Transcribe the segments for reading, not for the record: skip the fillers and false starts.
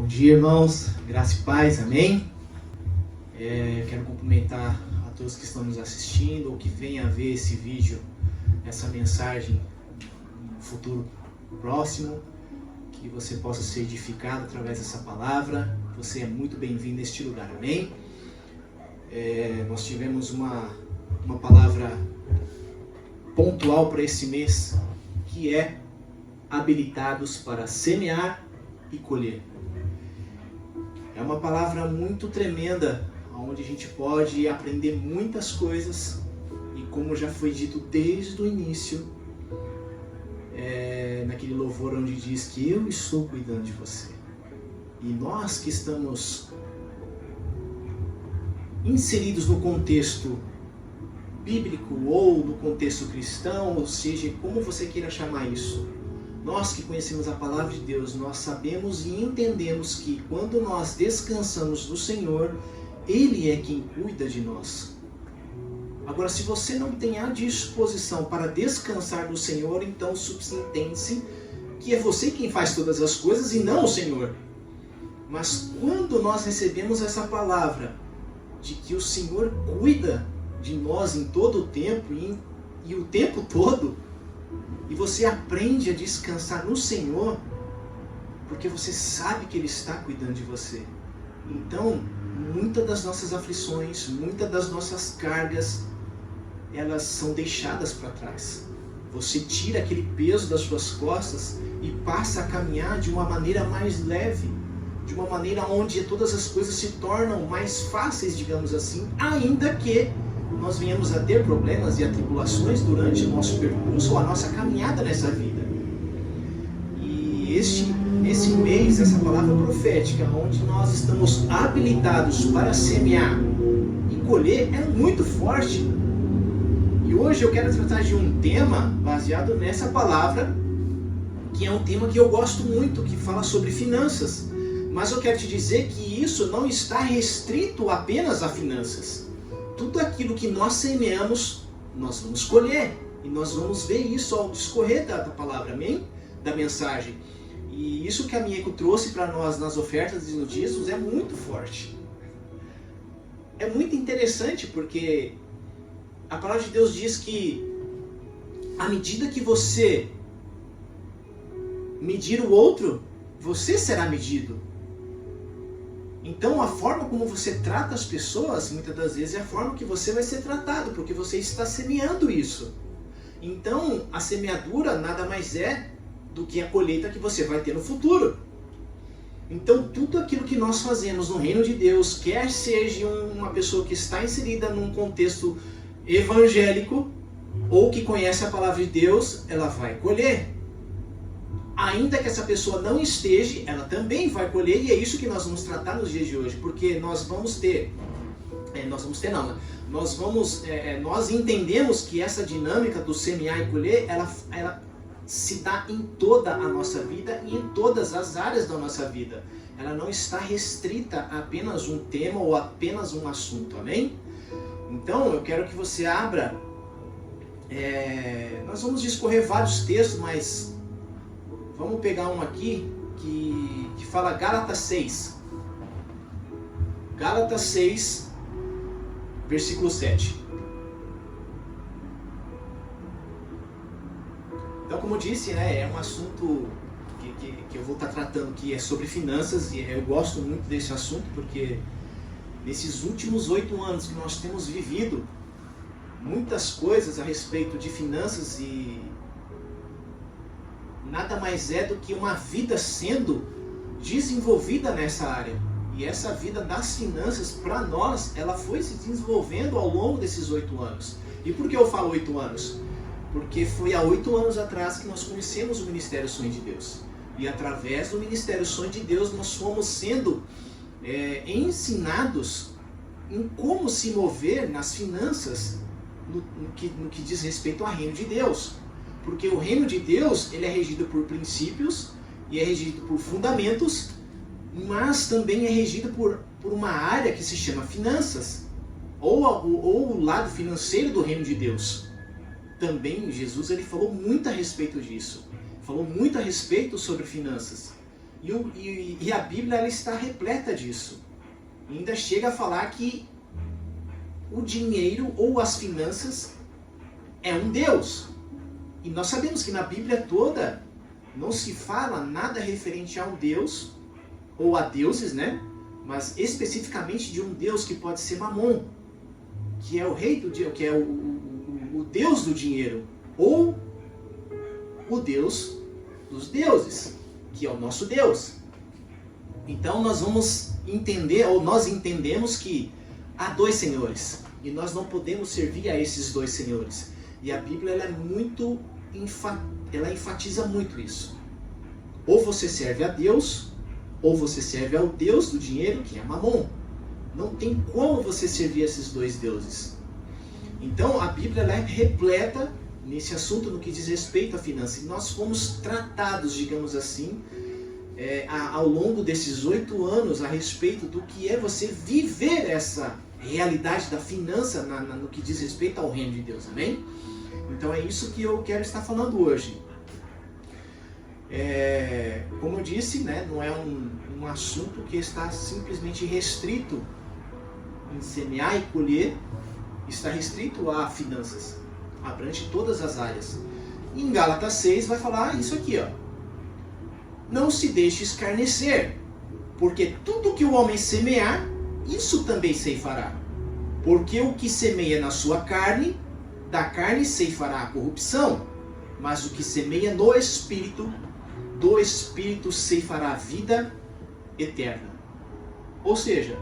Bom dia, irmãos, graça e paz, amém? Quero cumprimentar a todos que estão nos assistindo ou que venham a ver esse vídeo, essa mensagem no futuro próximo, que você possa ser edificado através dessa palavra. Você é muito bem-vindo a este lugar, amém? Nós tivemos uma palavra pontual para esse mês, que é habilitados para semear e colher. É uma palavra muito tremenda, onde a gente pode aprender muitas coisas, e como já foi dito desde o início, naquele louvor onde diz que eu estou cuidando de você. E nós que estamos inseridos no contexto bíblico ou no contexto cristão, ou seja, como você queira chamar isso, nós que conhecemos a palavra de Deus, nós sabemos e entendemos que quando nós descansamos no Senhor, Ele é quem cuida de nós. Agora, se você não tem a disposição para descansar no Senhor, então subentende-se que é você quem faz todas as coisas e não o Senhor. Mas quando nós recebemos essa palavra de que o Senhor cuida de nós em todo o tempo e o tempo todo, e você aprende a descansar no Senhor, porque você sabe que Ele está cuidando de você. Então, muitas das nossas aflições, muitas das nossas cargas, elas são deixadas para trás. Você tira aquele peso das suas costas e passa a caminhar de uma maneira mais leve, de uma maneira onde todas as coisas se tornam mais fáceis, digamos assim, ainda que nós venhamos a ter problemas e atribulações durante o nosso percurso ou a nossa caminhada nessa vida. E esse mês, essa palavra profética, onde nós estamos habilitados para semear e colher, é muito forte. E hoje eu quero tratar de um tema baseado nessa palavra, que é um tema que eu gosto muito, que fala sobre finanças. Mas eu quero te dizer que isso não está restrito apenas a finanças. Tudo aquilo que nós semeamos, nós vamos colher. E nós vamos ver isso ao discorrer da palavra, amém? Da mensagem. E isso que a Mieco trouxe para nós nas ofertas e nos dízimos é muito forte. É muito interessante porque a palavra de Deus diz que à medida que você medir o outro, você será medido. Então a forma como você trata as pessoas, muitas das vezes é a forma que você vai ser tratado, porque você está semeando isso. Então a semeadura nada mais é do que a colheita que você vai ter no futuro. Então tudo aquilo que nós fazemos no reino de Deus, quer seja uma pessoa que está inserida num contexto evangélico, ou que conhece a palavra de Deus, ela vai colher. Ainda que essa pessoa não esteja, ela também vai colher, e é isso que nós vamos tratar nos dias de hoje, porque nós entendemos que essa dinâmica do semear e colher, ela se dá em toda a nossa vida e em todas as áreas da nossa vida. Ela não está restrita a apenas um tema ou apenas um assunto, amém? Então eu quero que você abra, nós vamos discorrer vários textos, mas vamos pegar um aqui que fala Gálatas 6. Gálatas 6, versículo 7. Então, como eu disse, é um assunto que eu vou estar tratando, que é sobre finanças, e eu gosto muito desse assunto, porque nesses últimos 8 anos que nós temos vivido muitas coisas a respeito de finanças, e nada mais é do que uma vida sendo desenvolvida nessa área. E essa vida das finanças, para nós, ela foi se desenvolvendo ao longo desses 8 anos. E por que eu falo 8 anos? Porque foi há 8 anos atrás que nós conhecemos o Ministério Sonho de Deus. E através do Ministério Sonho de Deus, nós fomos sendo ensinados em como se mover nas finanças no que diz respeito ao reino de Deus. Porque o reino de Deus, ele é regido por princípios e é regido por fundamentos, mas também é regido por uma área que se chama finanças, ou o lado financeiro do reino de Deus. Também Jesus, ele falou muito a respeito disso. Falou muito a respeito sobre finanças. E a Bíblia ela está repleta disso. E ainda chega a falar que o dinheiro ou as finanças é um Deus. E nós sabemos que na Bíblia toda não se fala nada referente a um Deus ou a deuses, né? Mas especificamente de um Deus que pode ser Mamon, que é o rei do dinheiro, que é o Deus do dinheiro, ou o Deus dos deuses, que é o nosso Deus. Então nós vamos entender, ou nós entendemos que há dois senhores, e nós não podemos servir a esses dois senhores. E a Bíblia ela enfatiza muito isso. Ou você serve a Deus, ou você serve ao Deus do dinheiro, que é Mamon. Não tem como você servir esses dois deuses. Então a Bíblia ela é repleta nesse assunto no que diz respeito à finança. E nós fomos tratados, digamos assim, ao longo desses 8 anos a respeito do que é você viver essa realidade da finança no que diz respeito ao reino de Deus. Amém? Então é isso que eu quero estar falando hoje. Como eu disse, né, não é um assunto que está simplesmente restrito em semear e colher, está restrito a finanças, abrange todas as áreas. E em Gálatas 6 vai falar isso aqui, ó. Não se deixe escarnecer, porque tudo que o homem semear, isso também ceifará. Porque o que semeia na sua carne, da carne ceifará a corrupção, mas o que semeia no Espírito, do Espírito ceifará a vida eterna. Ou seja,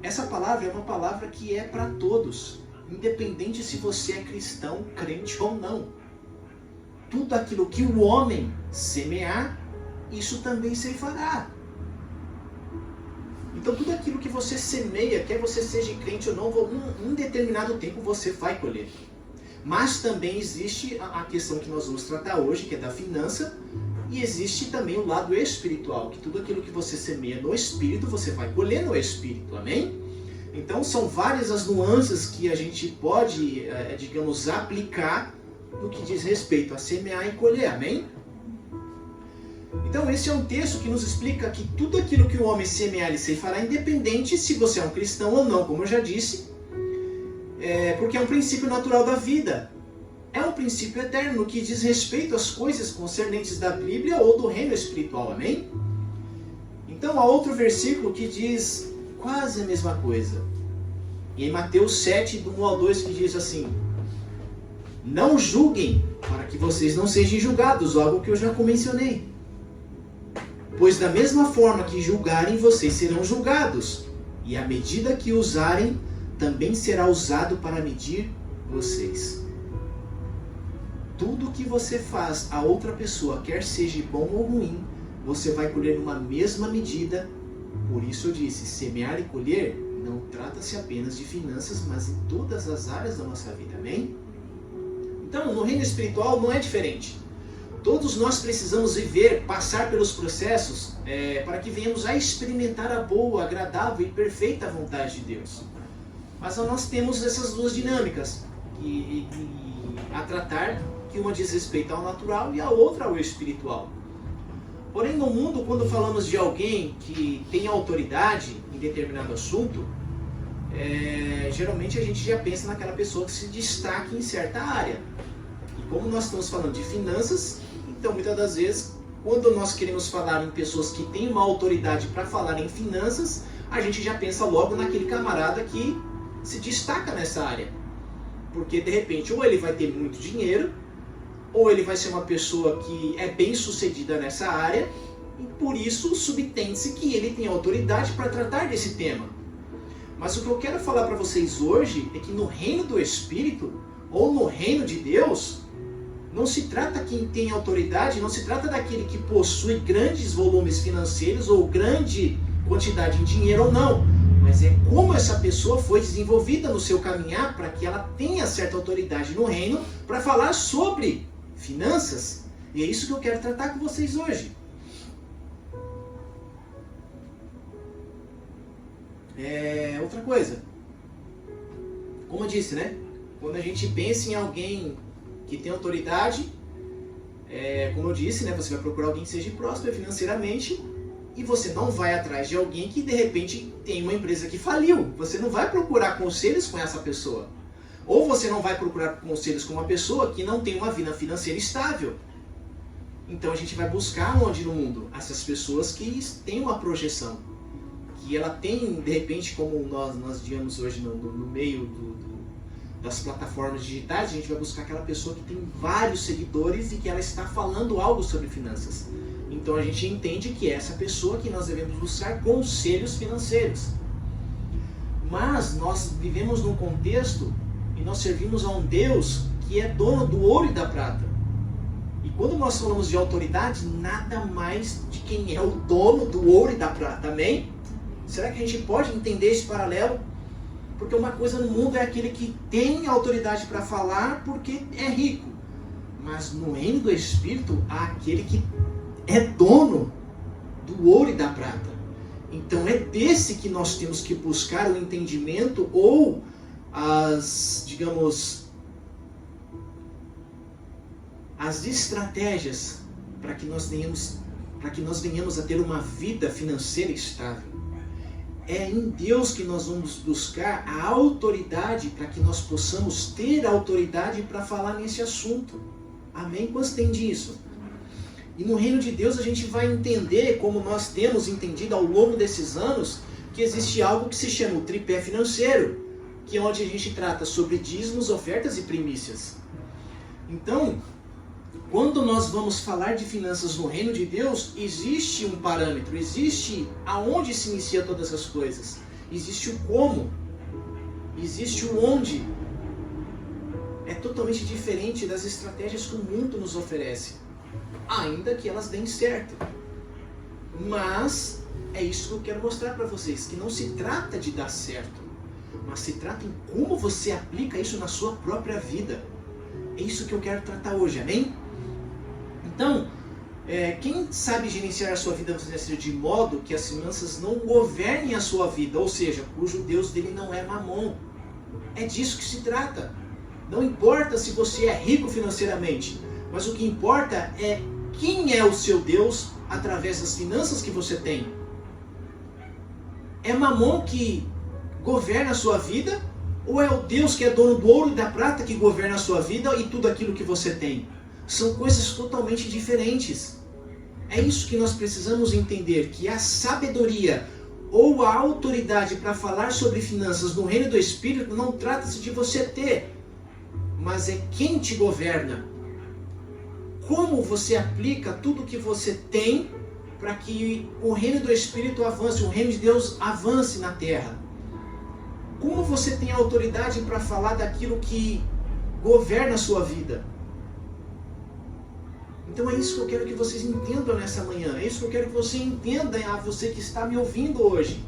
essa palavra é uma palavra que é para todos, independente se você é cristão, crente ou não. Tudo aquilo que o homem semear, isso também ceifará. Então tudo aquilo que você semeia, quer você seja crente ou não, um determinado tempo você vai colher. Mas também existe a questão que nós vamos tratar hoje, que é da finança, e existe também o lado espiritual, que tudo aquilo que você semeia no Espírito, você vai colher no Espírito, amém? Então são várias as nuances que a gente pode, digamos, aplicar no que diz respeito a semear e colher, amém? Então esse é um texto que nos explica que tudo aquilo que o homem semear ele ceifará, independente se você é um cristão ou não, como eu já disse, porque é um princípio natural da vida. É um princípio eterno no que diz respeito às coisas concernentes da Bíblia ou do reino espiritual, amém? Então há outro versículo que diz quase a mesma coisa. E em Mateus 7, do 1 ao 2, que diz assim: não julguem, para que vocês não sejam julgados, algo que eu já mencionei. Pois da mesma forma que julgarem, vocês serão julgados, e a medida que usarem, também será usado para medir vocês. Tudo que você faz a outra pessoa, quer seja bom ou ruim, você vai colher numa mesma medida. Por isso eu disse, semear e colher não trata-se apenas de finanças, mas em todas as áreas da nossa vida, amém? Então, no reino espiritual não é diferente. Todos nós precisamos viver, passar pelos processos para que venhamos a experimentar a boa, agradável e perfeita vontade de Deus. Mas nós temos essas duas dinâmicas a tratar, que uma diz respeito ao natural e a outra ao espiritual. Porém, no mundo, quando falamos de alguém que tem autoridade em determinado assunto, geralmente a gente já pensa naquela pessoa que se destaca em certa área. E como nós estamos falando de finanças, então muitas das vezes, quando nós queremos falar em pessoas que têm uma autoridade para falar em finanças, a gente já pensa logo naquele camarada que se destaca nessa área. Porque de repente, ou ele vai ter muito dinheiro, ou ele vai ser uma pessoa que é bem sucedida nessa área, e por isso subtende-se que ele tem autoridade para tratar desse tema. Mas o que eu quero falar para vocês hoje é que no reino do Espírito, ou no reino de Deus, não se trata quem tem autoridade, não se trata daquele que possui grandes volumes financeiros ou grande quantidade em dinheiro ou não, mas é como essa pessoa foi desenvolvida no seu caminhar para que ela tenha certa autoridade no reino para falar sobre finanças. E é isso que eu quero tratar com vocês hoje. Outra coisa, como eu disse, né? Quando a gente pensa em alguém que tem autoridade, como eu disse, né, você vai procurar alguém que seja próspero financeiramente e você não vai atrás de alguém que de repente tem uma empresa que faliu. Você não vai procurar conselhos com essa pessoa. Ou você não vai procurar conselhos com uma pessoa que não tem uma vida financeira estável. Então a gente vai buscar onde no mundo? Essas pessoas que têm uma projeção. Que ela tem, de repente, como nós digamos hoje no meio das plataformas digitais, a gente vai buscar aquela pessoa que tem vários seguidores e que ela está falando algo sobre finanças. Então a gente entende que é essa pessoa que nós devemos buscar conselhos financeiros. Mas nós vivemos num contexto e nós servimos a um Deus que é dono do ouro e da prata. E quando nós falamos de autoridade, nada mais de quem é o dono do ouro e da prata. Amém? Será que a gente pode entender esse paralelo? Porque uma coisa no mundo é aquele que tem autoridade para falar porque é rico. Mas no reino do Espírito há aquele que é dono do ouro e da prata. Então é desse que nós temos que buscar o entendimento ou as estratégias para que nós venhamos a ter uma vida financeira estável. É em Deus que nós vamos buscar a autoridade para que nós possamos ter autoridade para falar nesse assunto. Amém? Quantos entendem isso? E no reino de Deus a gente vai entender, como nós temos entendido ao longo desses anos, que existe algo que se chama o tripé financeiro, que é onde a gente trata sobre dízimos, ofertas e primícias. Então, quando nós vamos falar de finanças no reino de Deus, existe um parâmetro, existe aonde se inicia todas essas coisas. Existe o como, existe o onde. É totalmente diferente das estratégias que o mundo nos oferece, ainda que elas deem certo. Mas é isso que eu quero mostrar para vocês, que não se trata de dar certo, mas se trata em como você aplica isso na sua própria vida. É isso que eu quero tratar hoje, amém? Então, quem sabe gerenciar a sua vida financeira de modo que as finanças não governem a sua vida, ou seja, cujo Deus dele não é Mamon. É disso que se trata. Não importa se você é rico financeiramente, mas o que importa é quem é o seu Deus através das finanças que você tem. É Mamon que governa a sua vida, ou é o Deus que é dono do ouro e da prata que governa a sua vida e tudo aquilo que você tem? São coisas totalmente diferentes. É isso que nós precisamos entender, que a sabedoria ou a autoridade para falar sobre finanças no reino do Espírito não trata-se de você ter, mas é quem te governa. Como você aplica tudo que você tem para que o reino do Espírito avance, o reino de Deus avance na terra. Como você tem autoridade para falar daquilo que governa a sua vida? Então é isso que eu quero que vocês entendam nessa manhã. É isso que eu quero que você entenda, a você que está me ouvindo hoje.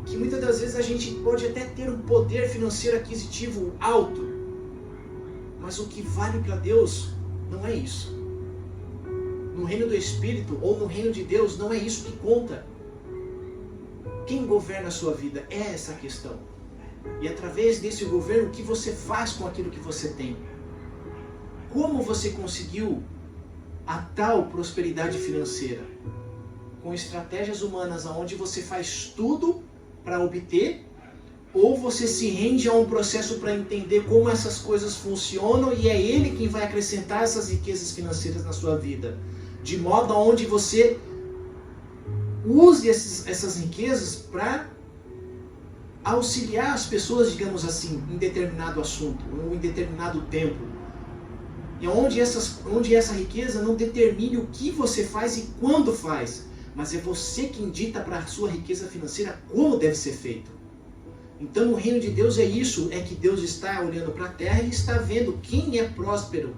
Que muitas das vezes a gente pode até ter um poder financeiro aquisitivo alto, mas o que vale para Deus não é isso. No reino do Espírito ou no reino de Deus não é isso que conta. Quem governa a sua vida é essa a questão. E através desse governo, o que você faz com aquilo que você tem? Como você conseguiu a tal prosperidade financeira? Com estratégias humanas onde você faz tudo para obter, ou você se rende a um processo para entender como essas coisas funcionam e é ele quem vai acrescentar essas riquezas financeiras na sua vida, de modo aonde você use essas riquezas para auxiliar as pessoas, digamos assim, em determinado assunto, ou em determinado tempo. E onde essa riqueza não determine o que você faz e quando faz, mas é você quem dita para a sua riqueza financeira como deve ser feito. Então o reino de Deus é isso, é que Deus está olhando para a terra e está vendo quem é próspero.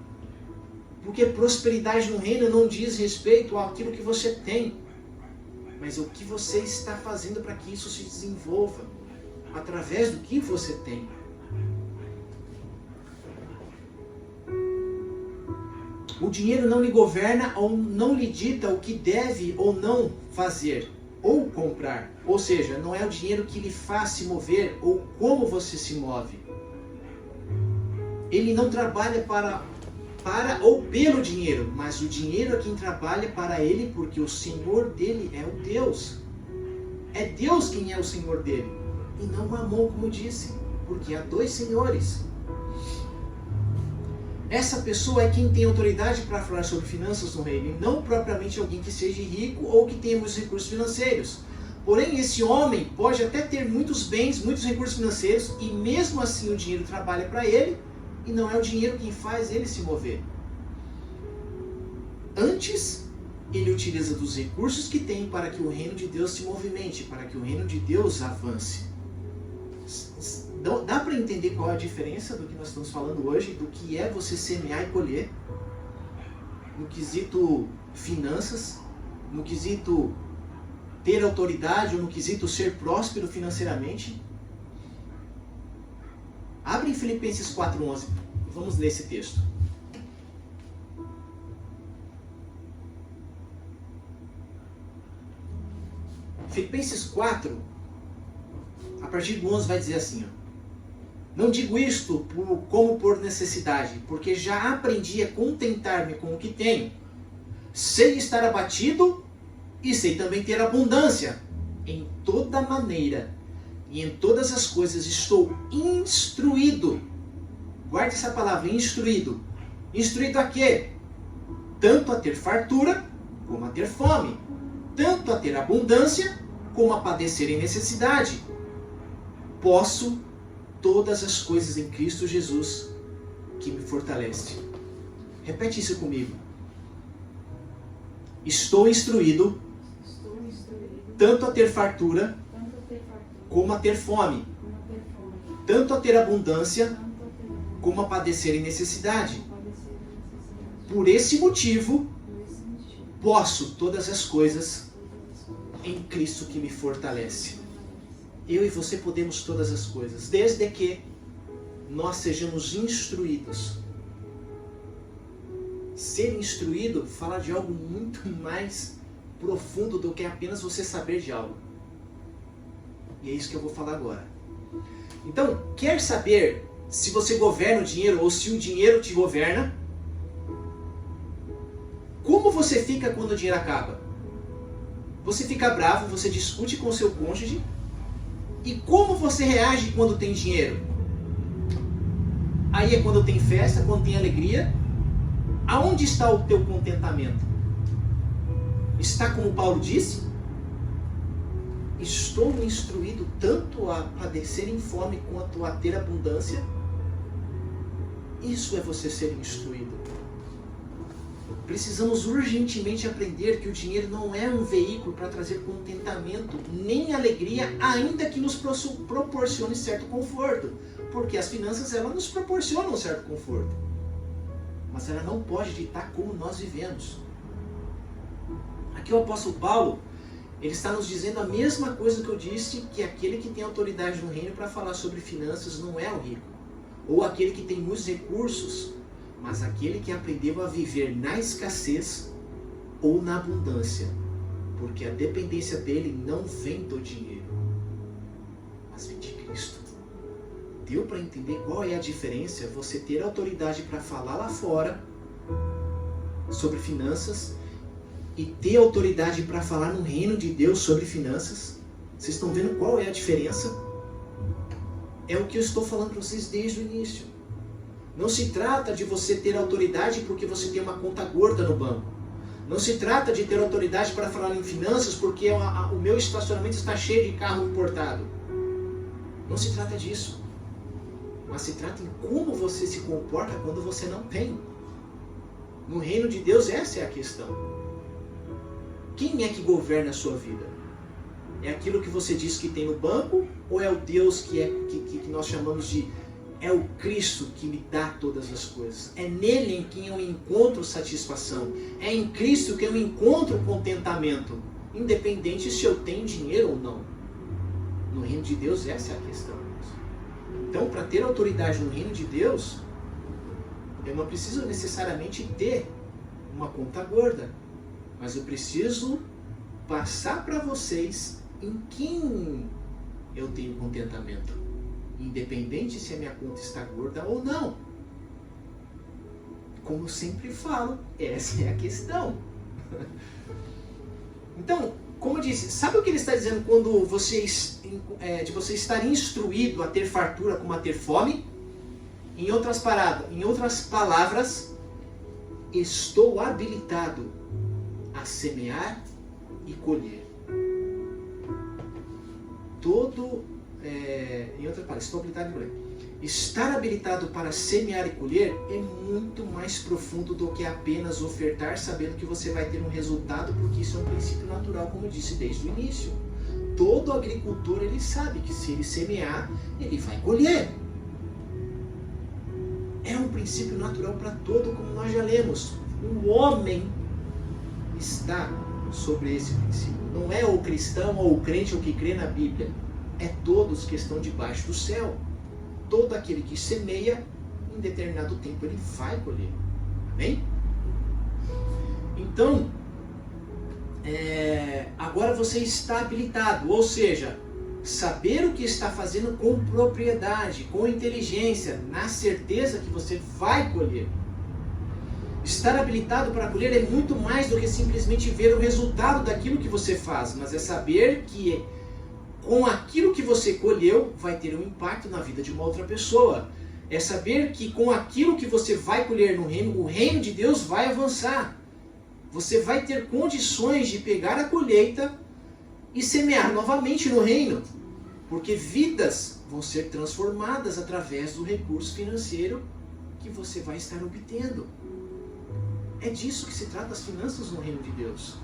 Porque prosperidade no reino não diz respeito àquilo que você tem, mas o que você está fazendo para que isso se desenvolva, através do que você tem. O dinheiro não lhe governa ou não lhe dita o que deve ou não fazer ou comprar. Ou seja, não é o dinheiro que lhe faz se mover ou como você se move. Ele não trabalha para para ou pelo dinheiro, mas o dinheiro é quem trabalha para ele, porque o Senhor dele é o Deus. É Deus quem é o Senhor dele, e não Mamon, como disse, porque há dois senhores. Essa pessoa é quem tem autoridade para falar sobre finanças no reino, e não propriamente alguém que seja rico ou que tenha muitos recursos financeiros. Porém, esse homem pode até ter muitos bens, muitos recursos financeiros, e mesmo assim o dinheiro trabalha para ele, e não é o dinheiro quem faz ele se mover. Antes, ele utiliza dos recursos que tem para que o reino de Deus se movimente, para que o reino de Deus avance. Dá para entender qual é a diferença do que nós estamos falando hoje, do que é você semear e colher, no quesito finanças, no quesito ter autoridade, ou no quesito ser próspero financeiramente? Abre em Filipenses 4:11, vamos ler esse texto. Filipenses 4, a partir do 11 vai dizer assim, ó: não digo isto como por necessidade, porque já aprendi a contentar-me com o que tenho. Sei estar abatido e sei também ter abundância. Em toda maneira e em todas as coisas estou instruído. Guarde essa palavra, instruído. Instruído a quê? Tanto a ter fartura como a ter fome. Tanto a ter abundância como a padecer em necessidade. Posso todas as coisas em Cristo Jesus, que me fortalece. Repete isso comigo. Estou instruído tanto a ter fartura como a ter fome. Tanto a ter abundância como a padecer em necessidade. Por esse motivo, posso todas as coisas em Cristo que me fortalece. Eu e você podemos todas as coisas, desde que nós sejamos instruídos. Ser instruído fala de algo muito mais profundo do que apenas você saber de algo. E é isso que eu vou falar agora. Então, quer saber se você governa o dinheiro ou se o dinheiro te governa? Como você fica quando o dinheiro acaba? Você fica bravo, você discute com o seu cônjuge. E como você reage quando tem dinheiro? Aí é quando tem festa, quando tem alegria. Aonde está o teu contentamento? Está como Paulo disse? Estou instruído tanto a padecer em fome quanto a ter abundância? Isso é você ser instruído. Precisamos urgentemente aprender que o dinheiro não é um veículo para trazer contentamento, nem alegria, ainda que nos proporcione certo conforto. Porque as finanças, elas nos proporcionam um certo conforto. Mas ela não pode ditar como nós vivemos. Aqui o apóstolo Paulo, ele está nos dizendo a mesma coisa que eu disse, que aquele que tem autoridade no reino para falar sobre finanças não é o rico. Ou aquele que tem muitos recursos, mas aquele que aprendeu a viver na escassez ou na abundância, porque a dependência dele não vem do dinheiro, mas vem de Cristo. Deu para entender qual é a diferença? Você ter autoridade para falar lá fora sobre finanças e ter autoridade para falar no reino de Deus sobre finanças. Vocês estão vendo qual é a diferença? É o que eu estou falando para vocês desde o início. Não se trata de você ter autoridade porque você tem uma conta gorda no banco. Não se trata de ter autoridade para falar em finanças porque o meu estacionamento está cheio de carro importado. Não se trata disso. Mas se trata em como você se comporta quando você não tem. No reino de Deus, essa é a questão. Quem é que governa a sua vida? É aquilo que você diz que tem no banco? Ou é o Deus que nós chamamos de... É o Cristo que me dá todas as coisas. É nele em quem eu encontro satisfação. É em Cristo que eu encontro contentamento. Independente se eu tenho dinheiro ou não. No reino de Deus, essa é a questão. Então, para ter autoridade no reino de Deus, eu não preciso necessariamente ter uma conta gorda. Mas eu preciso passar para vocês em quem eu tenho contentamento. Independente se a minha conta está gorda ou não. como eu sempre falo, essa é a questão. Então, como eu disse, sabe o que ele está dizendo quando de você estar instruído a ter fartura como a ter fome? Em outras palavras, estou habilitado a semear e colher. Em outras palavras, estou habilitado a colher. Estar habilitado para semear e colher é muito mais profundo do que apenas ofertar sabendo que você vai ter um resultado, porque isso é um princípio natural, como eu disse desde o início. Todo agricultor ele sabe que se ele semear, ele vai colher. É um princípio natural para todo, como nós já lemos. O homem está sobre esse princípio. Não é o cristão ou o crente ou que crê na Bíblia. É todos que estão debaixo do céu. Todo aquele que semeia, em determinado tempo ele vai colher. Amém? Então, agora você está habilitado, ou seja, saber o que está fazendo com propriedade, com inteligência, na certeza que você vai colher. Estar habilitado para colher é muito mais do que simplesmente ver o resultado daquilo que você faz, mas é saber que com aquilo que você colheu vai ter um impacto na vida de uma outra pessoa. É saber que com aquilo que você vai colher no reino, o reino de Deus vai avançar. Você vai ter condições de pegar a colheita e semear novamente no reino, porque vidas vão ser transformadas através do recurso financeiro que você vai estar obtendo. É disso que se trata as finanças no reino de Deus.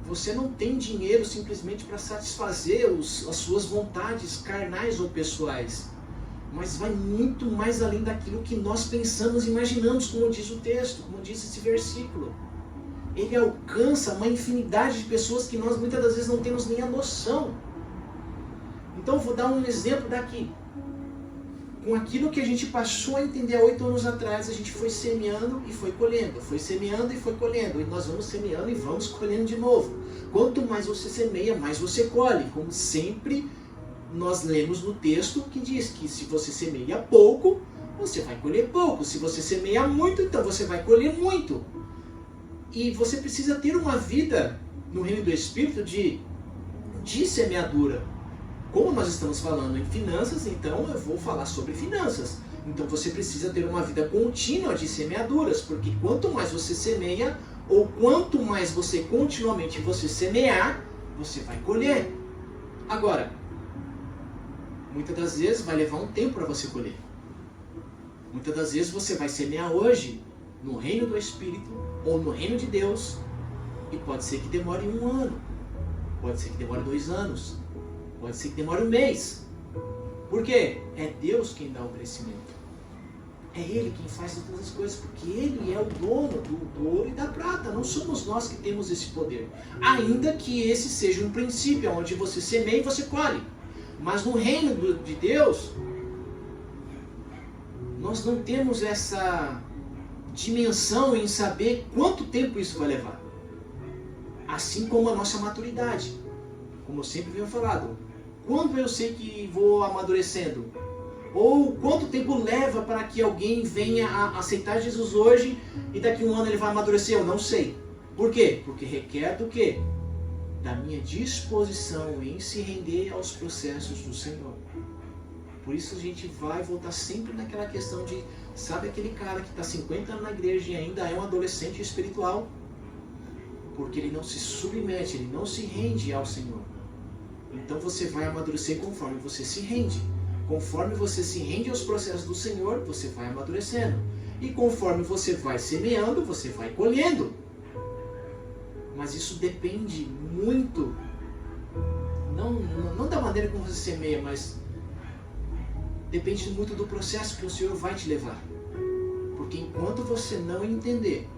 Você não tem dinheiro simplesmente para satisfazer as suas vontades carnais ou pessoais, mas vai muito mais além daquilo que nós pensamos e imaginamos, como diz o texto, como diz esse versículo. Ele alcança uma infinidade de pessoas que nós muitas das vezes não temos nem a noção. Então vou dar um exemplo daqui. Com aquilo que a gente passou a entender há 8 anos atrás, a gente foi semeando e foi colhendo, foi semeando e foi colhendo, e nós vamos semeando e vamos colhendo de novo. Quanto mais você semeia, mais você colhe. Como sempre nós lemos no texto que diz que se você semeia pouco, você vai colher pouco. Se você semeia muito, então você vai colher muito. E você precisa ter uma vida no reino do Espírito de semeadura. Como nós estamos falando em finanças, então eu vou falar sobre finanças. Então você precisa ter uma vida contínua de semeaduras, porque quanto mais você semeia, ou quanto mais você continuamente semear, você vai colher. Agora, muitas das vezes vai levar um tempo para você colher. Muitas das vezes você vai semear hoje no reino do Espírito ou no reino de Deus, e pode ser que demore 1 ano, pode ser que demore 2 anos, pode ser que demore 1 mês. Por quê? É Deus quem dá o crescimento. É Ele quem faz todas as coisas, porque Ele é o dono do ouro e da prata. Não somos nós que temos esse poder. Ainda que esse seja um princípio, onde você semeia e você colhe. Mas no reino de Deus, nós não temos essa dimensão em saber quanto tempo isso vai levar. Assim como a nossa maturidade. Como eu sempre venho falado, quando eu sei que vou amadurecendo? Ou quanto tempo leva para que alguém venha a aceitar Jesus hoje e daqui a 1 ano ele vai amadurecer? Eu não sei. Por quê? Porque requer do quê? Da minha disposição em se render aos processos do Senhor. Por isso a gente vai voltar sempre naquela questão de, sabe aquele cara que está 50 anos na igreja e ainda é um adolescente espiritual? Porque ele não se submete, ele não se rende ao Senhor. Então você vai amadurecer conforme você se rende. Conforme você se rende aos processos do Senhor, você vai amadurecendo. E conforme você vai semeando, você vai colhendo. Mas isso depende muito, não da maneira como você semeia, mas depende muito do processo que o Senhor vai te levar. Porque enquanto você não entender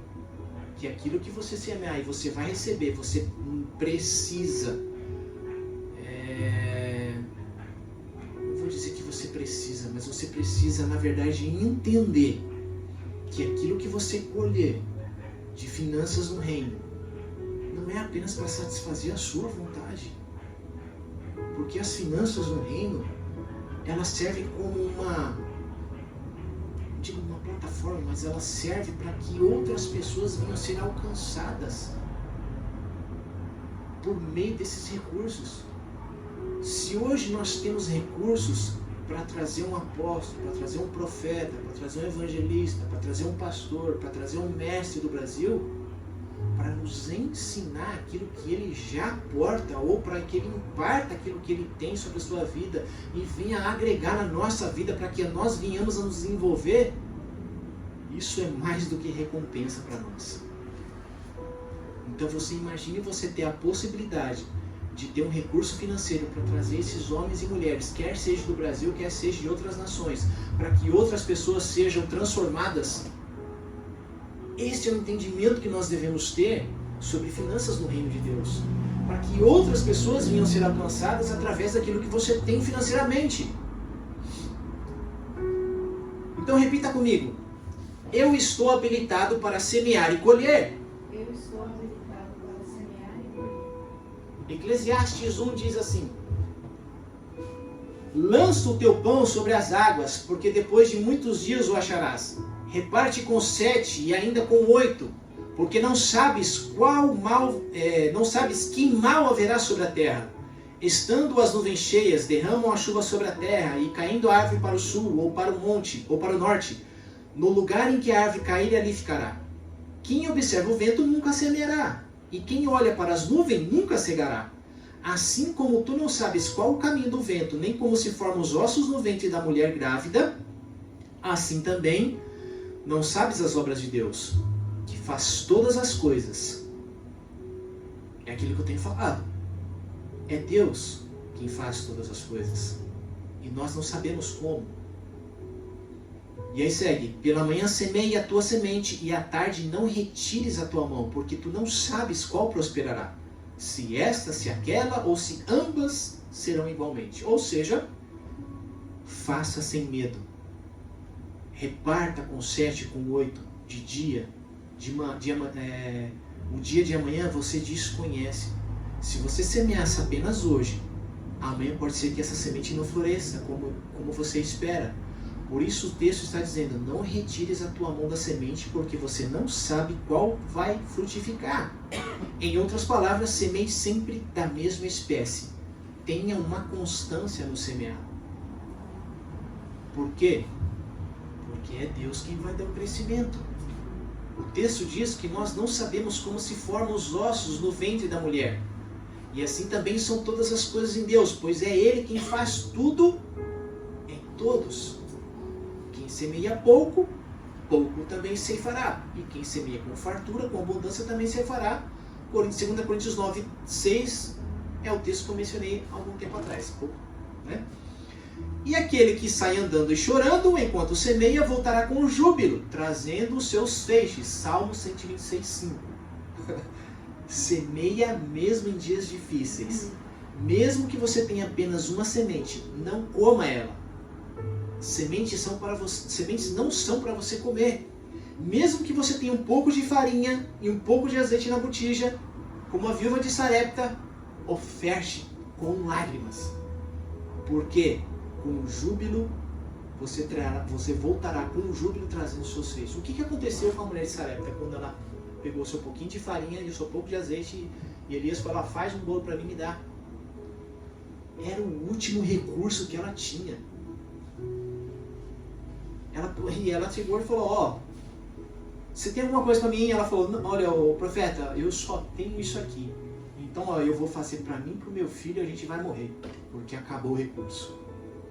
que aquilo que você semear e você vai receber, você precisa... Não vou dizer que você precisa, mas você precisa, na verdade, entender que aquilo que você colher de finanças no reino não é apenas para satisfazer a sua vontade. Porque as finanças no reino, elas servem como uma digo uma plataforma, mas ela serve para que outras pessoas venham a ser alcançadas por meio desses recursos. Se hoje nós temos recursos para trazer um apóstolo, para trazer um profeta, para trazer um evangelista, para trazer um pastor, para trazer um mestre do Brasil, para nos ensinar aquilo que ele já porta, ou para que ele imparta aquilo que ele tem sobre a sua vida e venha agregar na nossa vida para que nós venhamos a nos desenvolver, isso é mais do que recompensa para nós. Então você imagine você ter a possibilidade de ter um recurso financeiro para trazer esses homens e mulheres, quer seja do Brasil, quer seja de outras nações, para que outras pessoas sejam transformadas. Este é o entendimento que nós devemos ter sobre finanças no reino de Deus, para que outras pessoas venham a ser alcançadas através daquilo que você tem financeiramente. Então repita comigo: eu estou habilitado para semear e colher. Eu estou habilitado para semear e colher. Eclesiastes 1 diz assim: lança o teu pão sobre as águas, porque depois de muitos dias o acharás. Reparte com 7 e ainda com 8, porque não sabes não sabes que mal haverá sobre a terra. Estando as nuvens cheias, derramam a chuva sobre a terra, e caindo a árvore para o sul, ou para o monte, ou para o norte, no lugar em que a árvore cair, ali ficará. Quem observa o vento nunca semeará, e quem olha para as nuvens nunca cegará. Assim como tu não sabes qual o caminho do vento, nem como se formam os ossos no ventre da mulher grávida, assim também não sabes as obras de Deus, que faz todas as coisas. É aquilo que eu tenho falado. É Deus quem faz todas as coisas. E nós não sabemos como. E aí segue: pela manhã semeie a tua semente, e à tarde não retires a tua mão, porque tu não sabes qual prosperará, se esta, se aquela, ou se ambas serão igualmente. Ou seja, faça sem medo. Reparta com 7, com 8, de dia. O dia de amanhã você desconhece. Se você semeasse apenas hoje, amanhã pode ser que essa semente não floresça como você espera. Por isso o texto está dizendo: não retires a tua mão da semente, porque você não sabe qual vai frutificar. Em outras palavras, semeie sempre da mesma espécie. Tenha uma constância no semear. Por quê? Porque é Deus quem vai dar o crescimento. O texto diz que nós não sabemos como se formam os ossos no ventre da mulher. E assim também são todas as coisas em Deus, pois é Ele quem faz tudo em todos. Quem semeia pouco, pouco também ceifará. E quem semeia com fartura, com abundância, também ceifará. 2 Coríntios 9, 6 é o texto que eu mencionei há algum tempo atrás. Pouco, né? E aquele que sai andando e chorando, enquanto semeia, voltará com júbilo, trazendo os seus feixes. Salmo 126, 5. Semeia mesmo em dias difíceis. Mesmo que você tenha apenas uma semente, não coma ela. Sementes não são para você comer. Mesmo que você tenha um pouco de farinha e um pouco de azeite na botija, como a viúva de Sarepta, oferte com lágrimas. Por quê? Com júbilo, você voltará com júbilo trazendo os seus feixes. O que aconteceu com a mulher de Sarepta quando ela pegou o seu pouquinho de farinha e o seu pouco de azeite, e Elias falou: faz um bolo para mim e me dá. Era o último recurso que ela tinha. Ela chegou e falou: você tem alguma coisa para mim? Ela falou: olha, profeta, eu só tenho isso aqui. Então eu vou fazer para mim e para o meu filho, a gente vai morrer, porque acabou o recurso.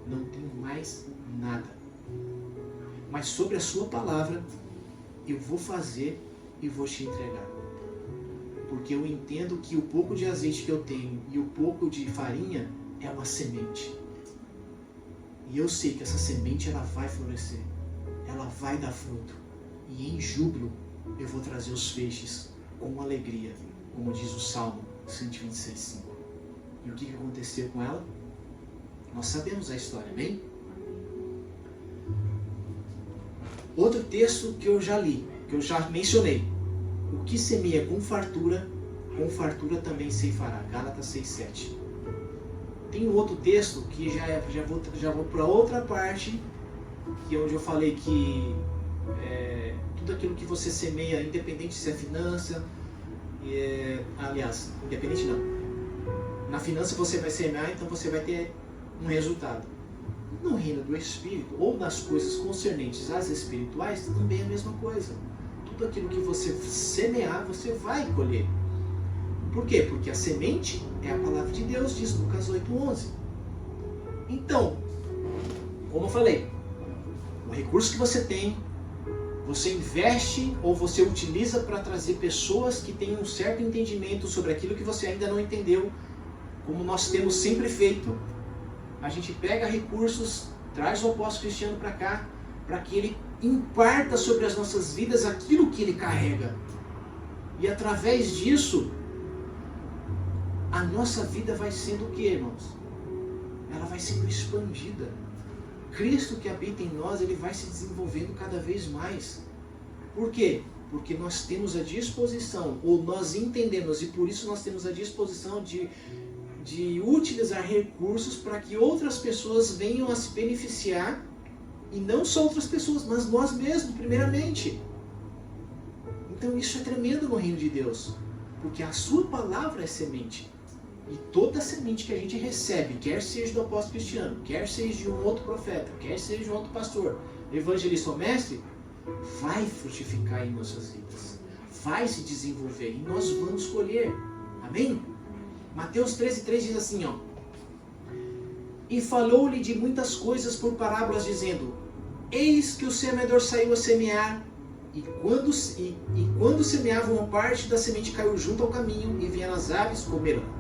Não tenho mais nada. Mas sobre a sua palavra, eu vou fazer e vou te entregar. Porque eu entendo que o pouco de azeite que eu tenho e o pouco de farinha é uma semente. E eu sei que essa semente ela vai florescer. Ela vai dar fruto. E em júbilo eu vou trazer os feixes com alegria, como diz o Salmo 126, 5. E o que aconteceu com ela? Nós sabemos a história, amém? Outro texto que eu já li, que eu já mencionei. O que semeia com fartura também ceifará. Gálatas 6:7. Tem um outro texto que já vou para outra parte que onde eu falei que tudo aquilo que você semeia, independente se é finança, aliás, independente não. Na finança você vai semear, então você vai ter um resultado. No reino do Espírito, ou nas coisas concernentes às espirituais, também é a mesma coisa. Tudo aquilo que você semear, você vai colher. Por quê? Porque a semente é a palavra de Deus, diz Lucas 8:11. Então, como eu falei, o recurso que você tem, você investe ou você utiliza para trazer pessoas que tenham um certo entendimento sobre aquilo que você ainda não entendeu, como nós temos sempre feito. A gente pega recursos, traz o apóstolo Cristiano para cá, para que ele imparta sobre as nossas vidas aquilo que ele carrega. E através disso, a nossa vida vai sendo o que, irmãos? Ela vai sendo expandida. Cristo que habita em nós, ele vai se desenvolvendo cada vez mais. Por quê? Porque nós temos a disposição, ou nós entendemos, e por isso nós temos a disposição de utilizar recursos para que outras pessoas venham a se beneficiar, e não só outras pessoas, mas nós mesmos, primeiramente. Então isso é tremendo no reino de Deus, porque a sua palavra é semente. E toda semente que a gente recebe, quer seja do apóstolo Cristiano, quer seja de um outro profeta, quer seja de um outro pastor, evangelista ou mestre, vai frutificar em nossas vidas, vai se desenvolver e nós vamos colher. Amém? Mateus 13:3 diz assim, e falou-lhe de muitas coisas por parábolas, dizendo, eis que o semeador saiu a semear, e quando semeava, uma parte da semente caiu junto ao caminho, e vinham as aves comeram.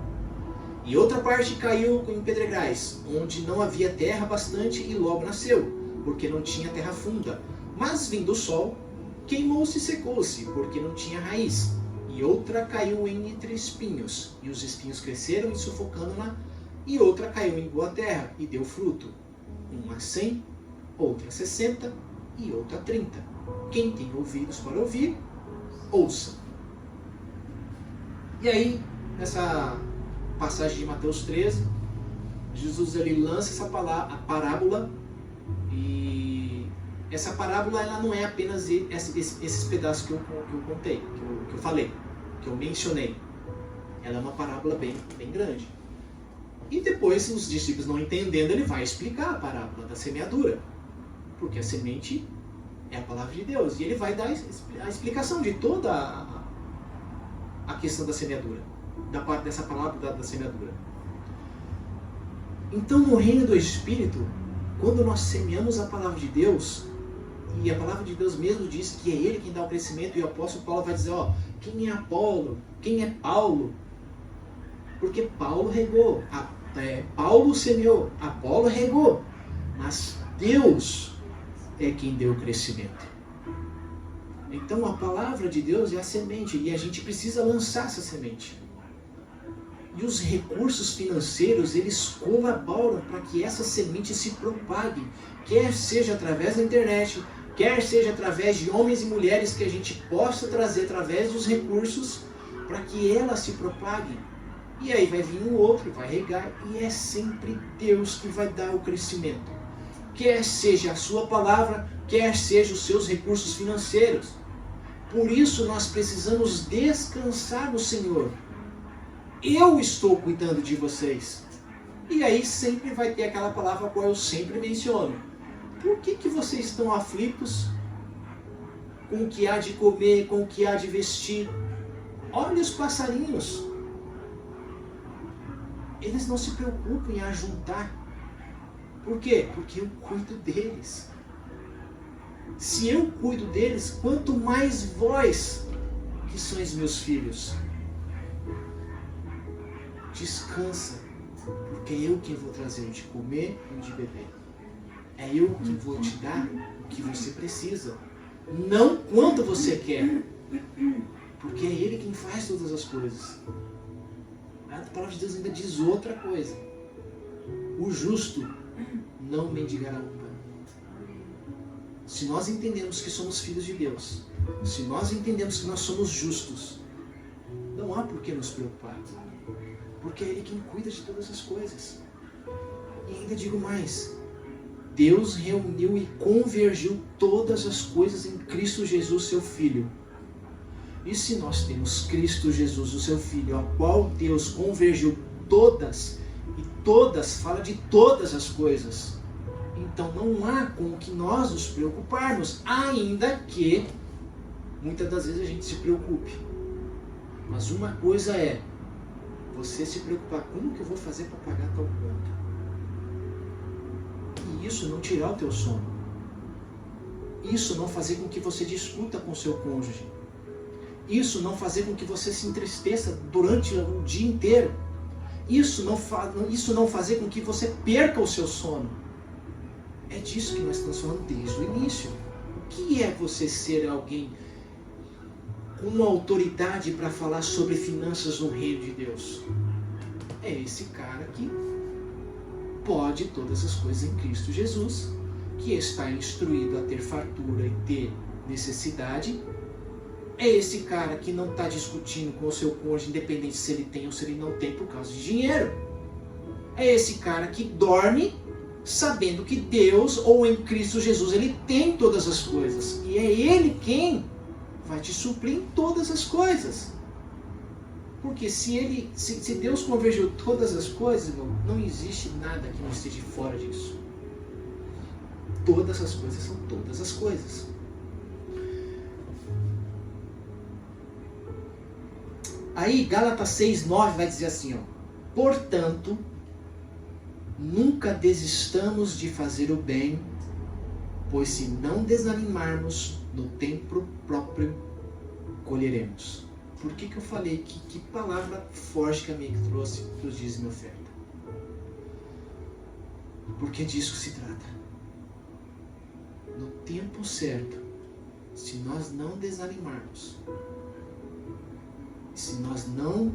E outra parte caiu em pedregais, onde não havia terra bastante, e logo nasceu, porque não tinha terra funda. Mas vindo o sol, queimou-se e secou-se, porque não tinha raiz. E outra caiu entre espinhos, e os espinhos cresceram e sufocando-na. E outra caiu em boa terra, e deu fruto, uma 100, outra 60, e outra 30. Quem tem ouvidos para ouvir, ouça. E aí, nessa passagem de Mateus 13, Jesus ele lança essa parábola, e essa parábola ela não é apenas esses pedaços que eu contei, que eu falei, que eu mencionei. Ela é uma parábola bem grande. E depois, os discípulos não entendendo, ele vai explicar a parábola da semeadura, porque a semente é a palavra de Deus, e ele vai dar a explicação de toda a questão da semeadura, da parte dessa palavra da semeadura. Então, no reino do Espírito, quando nós semeamos a palavra de Deus, e a palavra de Deus mesmo diz que é Ele quem dá o crescimento, e o apóstolo Paulo vai dizer, quem é Apolo, quem é Paulo? Porque Paulo regou, Paulo semeou, Apolo regou, mas Deus é quem deu o crescimento. Então a palavra de Deus é a semente, e a gente precisa lançar essa semente. E os recursos financeiros, eles colaboram para que essa semente se propague, quer seja através da internet, quer seja através de homens e mulheres que a gente possa trazer através dos recursos, para que ela se propague. E aí vai vir um outro, vai regar, e é sempre Deus que vai dar o crescimento. Quer seja a sua palavra, quer seja os seus recursos financeiros. Por isso nós precisamos descansar no Senhor. Eu estou cuidando de vocês. E aí sempre vai ter aquela palavra a qual eu sempre menciono. Por que vocês estão aflitos com o que há de comer, com o que há de vestir? Olha os passarinhos. Eles não se preocupam em ajuntar. Por quê? Porque eu cuido deles. Se eu cuido deles, quanto mais vós, que sois meus filhos. Descansa, porque é eu quem vou trazer o de comer e o de beber. É eu que vou te dar o que você precisa. Não quanto você quer. Porque é Ele quem faz todas as coisas. A palavra de Deus ainda diz outra coisa. O justo não mendigará o pão. Se nós entendemos que somos filhos de Deus, se nós entendemos que nós somos justos, não há por que nos preocupar. Porque é Ele quem cuida de todas as coisas. E ainda digo mais, Deus reuniu e convergiu todas as coisas em Cristo Jesus, seu Filho. E se nós temos Cristo Jesus, o seu Filho, a qual Deus convergiu todas, e todas, fala de todas as coisas, então não há com o que nós nos preocuparmos, ainda que muitas das vezes a gente se preocupe. Mas uma coisa é você se preocupar, como que eu vou fazer para pagar tal conta? E isso não tirar o teu sono. Isso não fazer com que você discuta com o seu cônjuge. Isso não fazer com que você se entristeça durante o dia inteiro. Isso não fazer com que você perca o seu sono. É disso que nós estamos falando desde o início. O que é você ser alguém com uma autoridade para falar sobre finanças no reino de Deus? É esse cara que pode todas as coisas em Cristo Jesus, que está instruído a ter fartura e ter necessidade. É esse cara que não está discutindo com o seu cônjuge, independente se ele tem ou se ele não tem, por causa de dinheiro. É esse cara que dorme sabendo que Deus, ou em Cristo Jesus, ele tem todas as coisas. E é ele quem vai te suprir em todas as coisas. Porque se Deus convergiu todas as coisas, irmão, não existe nada que não esteja fora disso. Todas as coisas são todas as coisas. Aí Gálatas 6:9 vai dizer assim, ó: portanto, nunca desistamos de fazer o bem, pois se não desanimarmos, no tempo próprio colheremos. Por que eu falei que palavra forte que a minha trouxe para os dízimos e oferta? Porque é disso que se trata. No tempo certo, se nós não desanimarmos, se nós não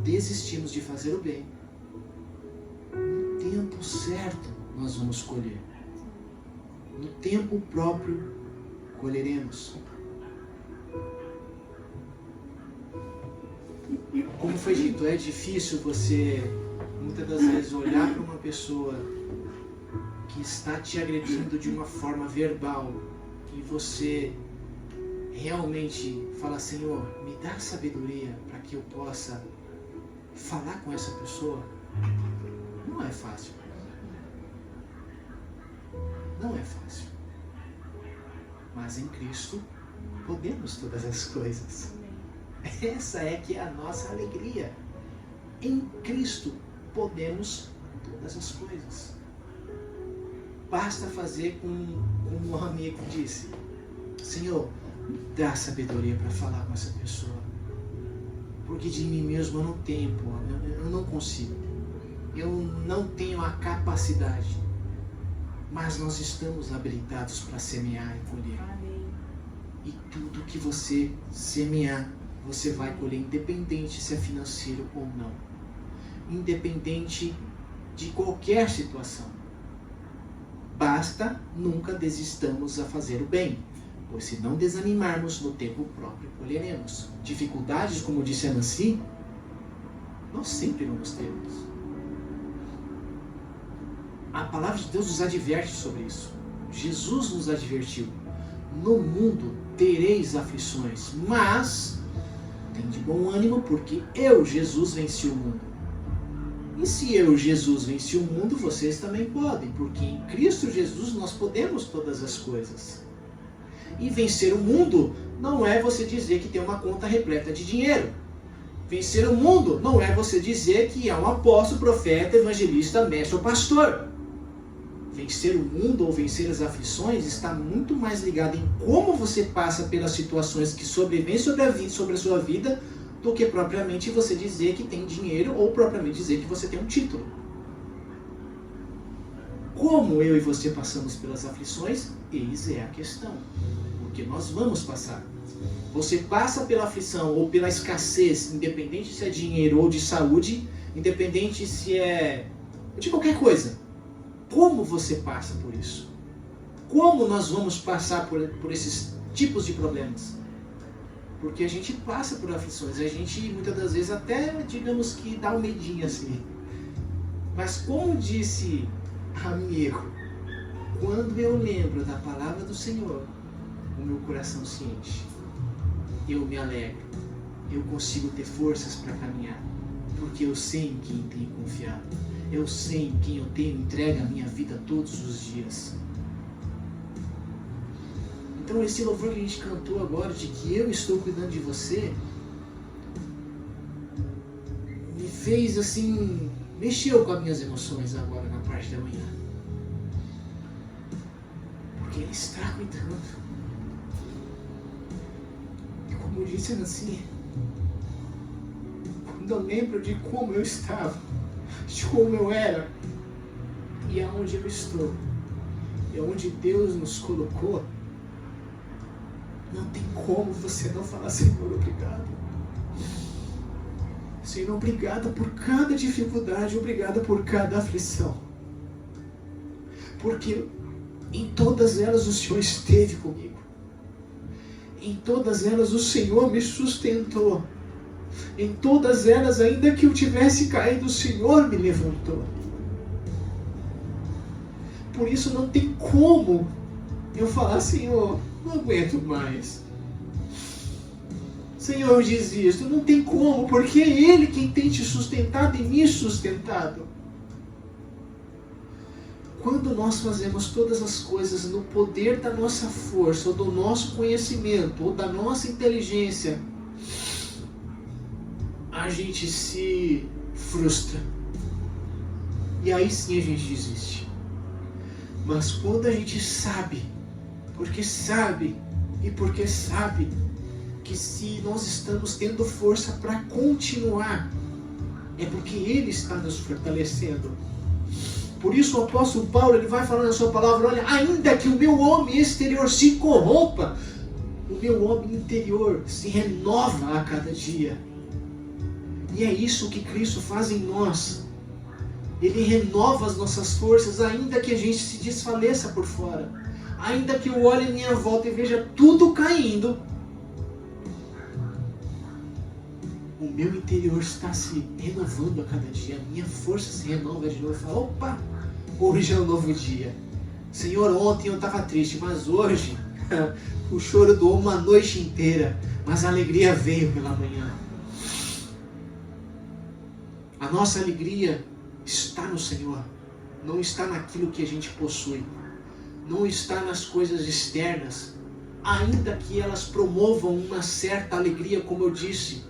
desistirmos de fazer o bem, no tempo certo nós vamos colher. No tempo próprio colheremos. Como foi dito, é difícil você, muitas das vezes, olhar para uma pessoa que está te agredindo de uma forma verbal e você realmente fala: Senhor, me dá sabedoria para que eu possa falar com essa pessoa. Não é fácil. Não é fácil. Mas em Cristo podemos todas as coisas. Essa é que é a nossa alegria. Em Cristo podemos todas as coisas. Basta fazer como um amigo disse: Senhor, me dá sabedoria para falar com essa pessoa. Porque de mim mesmo eu não tenho, eu não consigo. Eu não tenho a capacidade. Mas nós estamos habilitados para semear e colher. Amém. E tudo que você semear, você vai colher, independente se é financeiro ou não. Independente de qualquer situação. Basta nunca desistamos a fazer o bem, pois se não desanimarmos, no tempo próprio colheremos. Dificuldades, como disse a Nancy, nós sempre vamos ter. A palavra de Deus nos adverte sobre isso. Jesus nos advertiu: no mundo tereis aflições, mas tem de bom ânimo, porque eu, Jesus, venci o mundo. E se eu, Jesus, venci o mundo, vocês também podem, porque em Cristo Jesus nós podemos todas as coisas. E vencer o mundo não é você dizer que tem uma conta repleta de dinheiro. Vencer o mundo não é você dizer que é um apóstolo, profeta, evangelista, mestre ou pastor. Vencer o mundo ou vencer as aflições está muito mais ligado em como você passa pelas situações que sobrevêm sobre a sua vida, do que propriamente você dizer que tem dinheiro ou propriamente dizer que você tem um título. Como eu e você passamos pelas aflições, eis é a questão. Porque nós vamos passar. Você passa pela aflição ou pela escassez, independente se é dinheiro ou de saúde, independente se é de qualquer coisa. Como você passa por isso? Como nós vamos passar por esses tipos de problemas? Porque a gente passa por aflições, a gente muitas das vezes até, digamos que dá um medinho assim. Mas como disse Amigo, quando eu lembro da palavra do Senhor, o meu coração se enche. Eu me alegro. Eu consigo ter forças para caminhar. Porque eu sei em quem tenho confiado. Eu sei em quem eu tenho entregue a minha vida todos os dias. Então esse louvor que a gente cantou agora, de que eu estou cuidando de você, me fez assim, mexeu com as minhas emoções agora na parte da manhã. Porque Ele está cuidando. E como disse assim, quando eu lembro de como eu estava, de como eu era, e aonde eu estou, e aonde Deus nos colocou, não tem como você não falar, Senhor, obrigado. Senhor, obrigado por cada dificuldade, obrigado por cada aflição. Porque em todas elas o Senhor esteve comigo. Em todas elas o Senhor me sustentou. Em todas elas, ainda que eu tivesse caído, o Senhor me levantou. Por isso não tem como eu falar, Senhor, não aguento mais. Senhor, eu desisto. Não tem como, porque é Ele quem tem te sustentado e me sustentado. Quando nós fazemos todas as coisas no poder da nossa força, ou do nosso conhecimento, ou da nossa inteligência, a gente se frustra. E aí sim a gente desiste. Mas quando a gente sabe, porque sabe que se nós estamos tendo força para continuar, é porque Ele está nos fortalecendo. Por isso o apóstolo Paulo, ele vai falar na sua palavra, olha, ainda que o meu homem exterior se corrompa, o meu homem interior se renova a cada dia. E é isso que Cristo faz em nós. Ele renova as nossas forças, ainda que a gente se desfaleça por fora. Ainda que eu olhe em minha volta e veja tudo caindo, o meu interior está se renovando a cada dia. A minha força se renova de novo. Eu falo, opa, hoje é um novo dia. Senhor, ontem eu estava triste, mas hoje o choro doou uma noite inteira, mas a alegria veio pela manhã. A nossa alegria está no Senhor, não está naquilo que a gente possui, não está nas coisas externas, ainda que elas promovam uma certa alegria, como eu disse,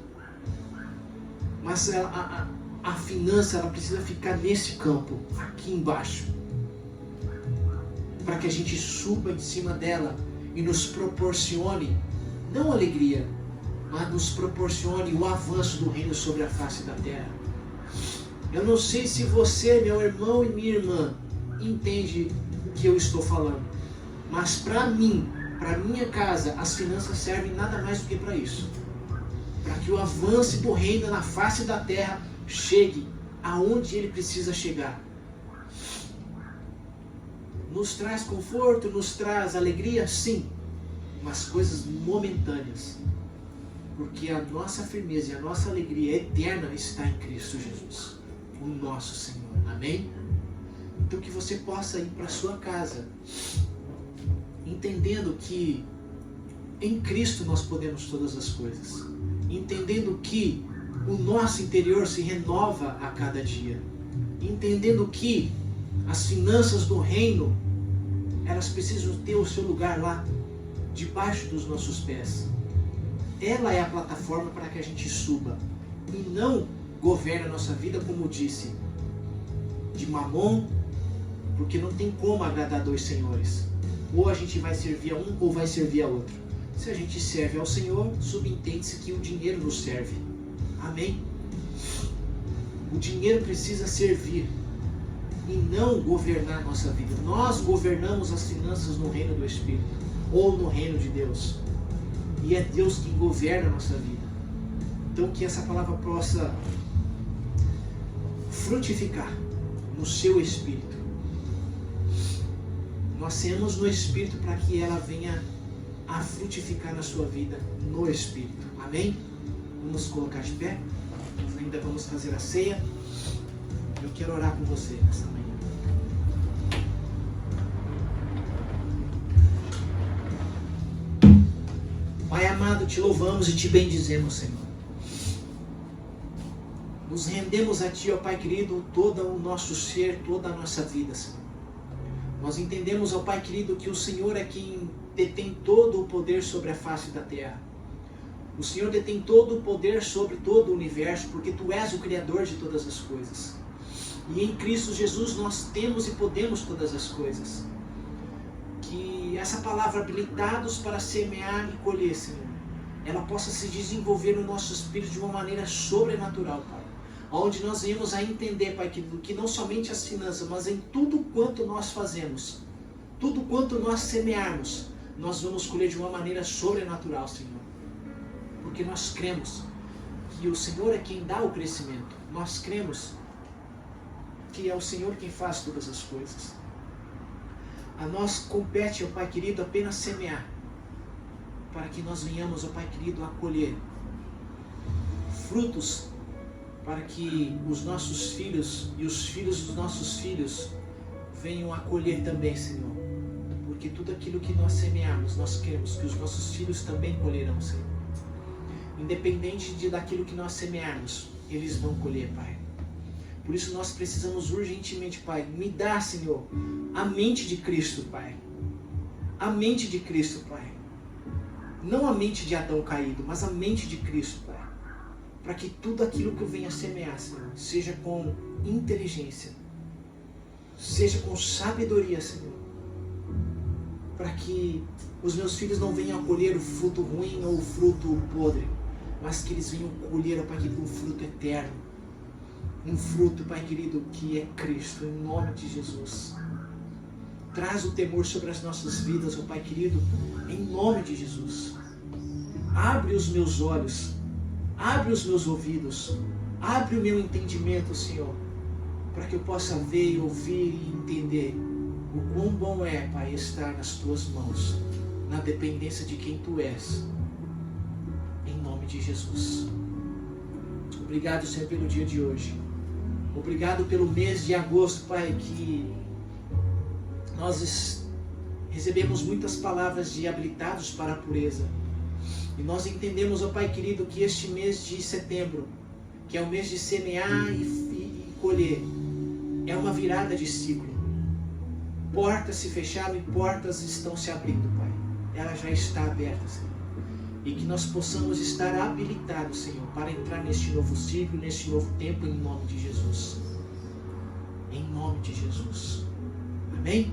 mas a finança ela precisa ficar nesse campo, aqui embaixo, para que a gente suba em cima dela e nos proporcione, não alegria, mas nos proporcione o avanço do reino sobre a face da terra. Eu não sei se você, meu irmão e minha irmã, entende o que eu estou falando. Mas para mim, para minha casa, as finanças servem nada mais do que para isso. Para que o avanço do reino na face da terra chegue aonde ele precisa chegar. Nos traz conforto, nos traz alegria, sim. Mas coisas momentâneas. Porque a nossa firmeza e a nossa alegria eterna está em Cristo Jesus, o nosso Senhor. Amém? Então que você possa ir para a sua casa entendendo que em Cristo nós podemos todas as coisas. Entendendo que o nosso interior se renova a cada dia. Entendendo que as finanças do reino, elas precisam ter o seu lugar lá, debaixo dos nossos pés. Ela é a plataforma para que a gente suba. E não governa a nossa vida, como disse, de mamon, porque não tem como agradar dois senhores. Ou a gente vai servir a um ou vai servir a outro. Se a gente serve ao Senhor, subentende-se que o dinheiro nos serve. Amém? O dinheiro precisa servir e não governar a nossa vida. Nós governamos as finanças no reino do Espírito ou no reino de Deus. E é Deus quem governa a nossa vida. Então que essa palavra possa frutificar no seu espírito. Nós temos no espírito para que ela venha a frutificar na sua vida no espírito. Amém? Vamos colocar de pé. Nós ainda vamos fazer a ceia. Eu quero orar com você nessa manhã. amado, te louvamos e te bendizemos, Senhor. Nos rendemos a Ti, ó Pai querido, todo o nosso ser, toda a nossa vida, Senhor. Nós entendemos, ó Pai querido, que o Senhor é quem detém todo o poder sobre a face da terra. O Senhor detém todo o poder sobre todo o universo, porque Tu és o Criador de todas as coisas. E em Cristo Jesus nós temos e podemos todas as coisas. Que essa palavra, habilitados para semear e colher, Senhor, ela possa se desenvolver no nosso espírito de uma maneira sobrenatural, Pai. Onde nós venhamos a entender, Pai, que não somente as finanças, mas em tudo quanto nós fazemos, tudo quanto nós semearmos, nós vamos colher de uma maneira sobrenatural, Senhor. Porque nós cremos que o Senhor é quem dá o crescimento. Nós cremos que é o Senhor quem faz todas as coisas. A nós compete, ó Pai querido, apenas semear, para que nós venhamos, ó Pai querido, a colher frutos, para que os nossos filhos e os filhos dos nossos filhos venham a colher também, Senhor. Porque tudo aquilo que nós semearmos, nós queremos que os nossos filhos também colherão, Senhor. Independente daquilo que nós semearmos, eles vão colher, Pai. Por isso nós precisamos urgentemente, Pai, me dá, Senhor, a mente de Cristo, Pai. A mente de Cristo, Pai. Não a mente de Adão caído, mas a mente de Cristo, Pai. Para que tudo aquilo que eu venha semear, Senhor, seja com inteligência, seja com sabedoria, Senhor. Para que os meus filhos não venham a colher o fruto ruim ou o fruto podre, mas que eles venham colher, Pai querido, um fruto eterno. Um fruto, Pai querido, que é Cristo, em nome de Jesus. Traz o temor sobre as nossas vidas, ó Pai querido, em nome de Jesus. Abre os meus olhos, abre os meus ouvidos, abre o meu entendimento, Senhor, para que eu possa ver, ouvir e entender o quão bom é, Pai, estar nas Tuas mãos, na dependência de quem Tu és, em nome de Jesus. Obrigado, Senhor, pelo dia de hoje. Obrigado pelo mês de agosto, Pai, que nós recebemos muitas palavras de habilitados para a pureza. E nós entendemos, ó Pai querido, que este mês de setembro, que é o mês de semear e colher, é uma virada de ciclo. Portas se fecharam e portas estão se abrindo, Pai. Ela já está aberta, Senhor. E que nós possamos estar habilitados, Senhor, para entrar neste novo ciclo, neste novo tempo, em nome de Jesus. Em nome de Jesus. Amém?